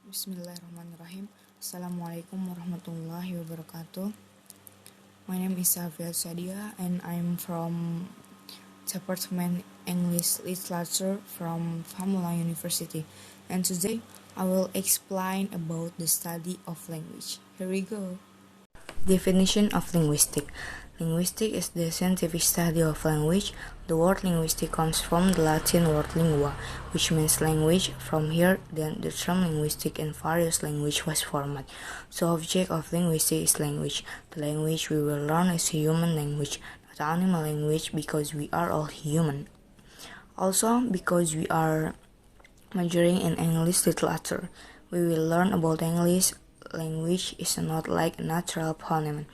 Bismillahirrahmanirrahim. Assalamualaikum warahmatullahi wabarakatuh. My name is Afiatussa'diyah and I'm from Department English Literature from Famula University. And today I will explain about the study of language. Here we go. Definition of linguistic. Linguistic is the scientific study of language. The word linguistic comes from the Latin word lingua, which means language. From here, then the term linguistic in various language was formed. So object of linguistic is language. The language we will learn is human language, not animal language, because we are all human. Also, because we are majoring in English literature, we will learn about English. Language is not like a natural phenomenon.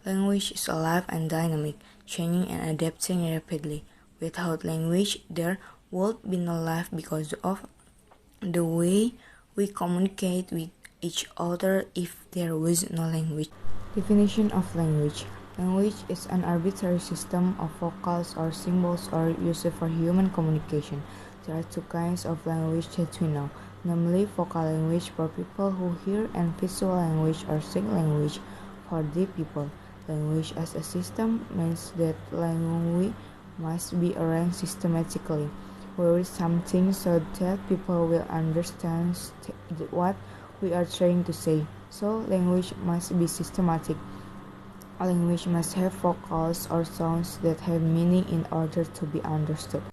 Language is alive and dynamic, changing and adapting rapidly. Without language, there would be no life because of the way we communicate with each other if there was no language. Definition of language. Language is an arbitrary system of vocals or symbols or used for human communication. There are two kinds of language that we know, namely vocal language for people who hear and visual language or sign language for deaf people. Language as a system means that language must be arranged systematically, where something so that people will understand what we are trying to say. So language must be systematic. A language must have vocals or sounds that have meaning in order to be understood.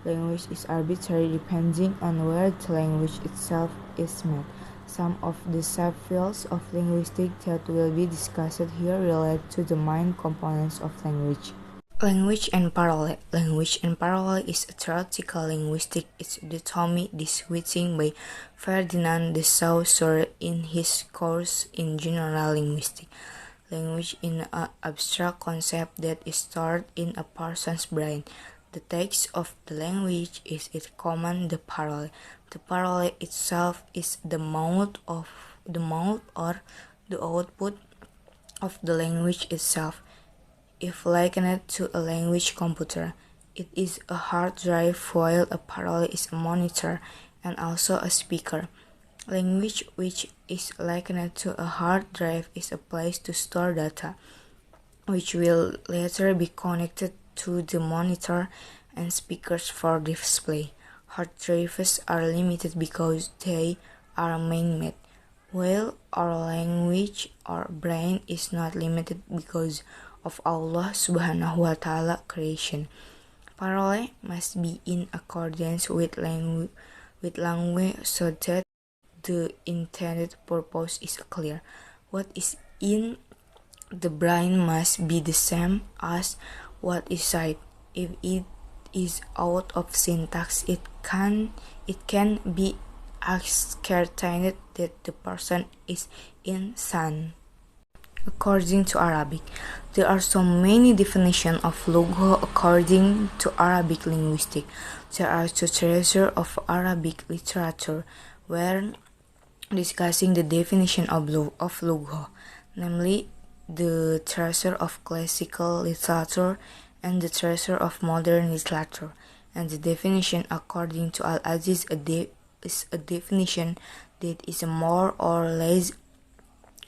Language is arbitrary depending on where the language itself is made. Some of the subfields of linguistics that will be discussed here relate to the main components of language. Language and parallel. Language and parallel is a theoretical linguistics. It's dichotomy discussed by Ferdinand de Saussure in his course in general linguistics. Language is an abstract concept that is stored in a person's brain. The text of the language is its command, the parallel. The parallel itself is the mouth or the output of the language itself. If likened to a language computer, it is a hard drive, while a parallel is a monitor and also a speaker. Language which is likened to a hard drive is a place to store data, which will later be connected to the monitor and speakers for display. Hard drives are limited because they are man-made, while our language or brain is not limited because of Allah Subhanahu wa Ta'ala creation. Parallel must be in accordance with language so that the intended purpose is clear. What is in the brain must be the same as what is said. If it is out of syntax, it can be ascertained that the person is insane. According to Arabic, there are so many definitions of lugha according to Arabic linguistics. There are two treasures of Arabic literature where discussing the definition of lugha, namely the treasure of classical literature and the treasure of modern literature. And the definition according to Al-Aziz is a definition that is more or less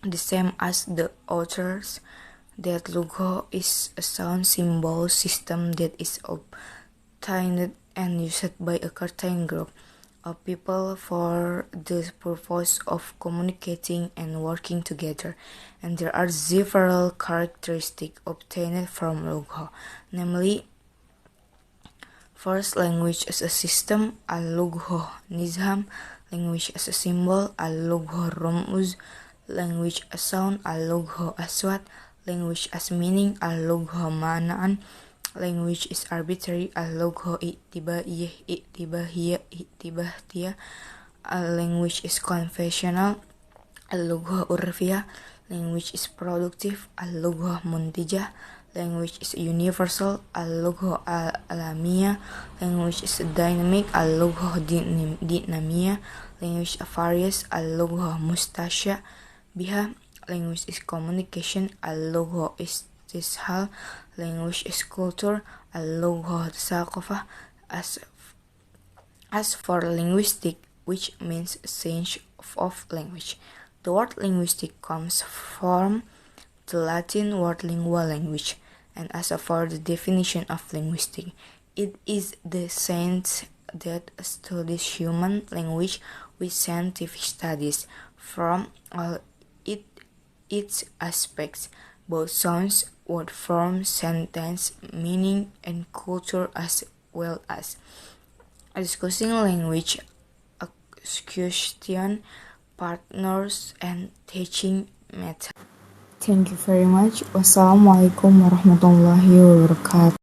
the same as the authors, that lugha is a sound symbol system that is obtained and used by a certain group of people for the purpose of communicating and working together. And there are several characteristics obtained from lugha, namely, first, language as a system, al-lugha nizam; language as a symbol, al-lugha rumuz; language as sound, al-lugha aswat; language as meaning, al-lugha ma'nan; language is arbitrary, al-lugha i'tibahdiyah; language is confessional, al-lugha urfiyah; language is productive, al-lugha muntijah; language is universal, al-lugha alamiyah; language is dynamic, al-lugha dinamiyah; language is various, al-lugha mustasya biha; language is communication, al-lugha istishal; language is culture, al-lugha thaqafah. As for linguistic, which means science of language. The word linguistic comes from the Latin word lingua, language, and as for the definition of linguistic, it is the science that studies human language with scientific studies from all its aspects, both sounds, word form, sentence, meaning, and culture, as well as discussing language, acquisition, partners, and teaching methods. Thank you very much. Wassalamualaikum warahmatullahi wabarakatuh.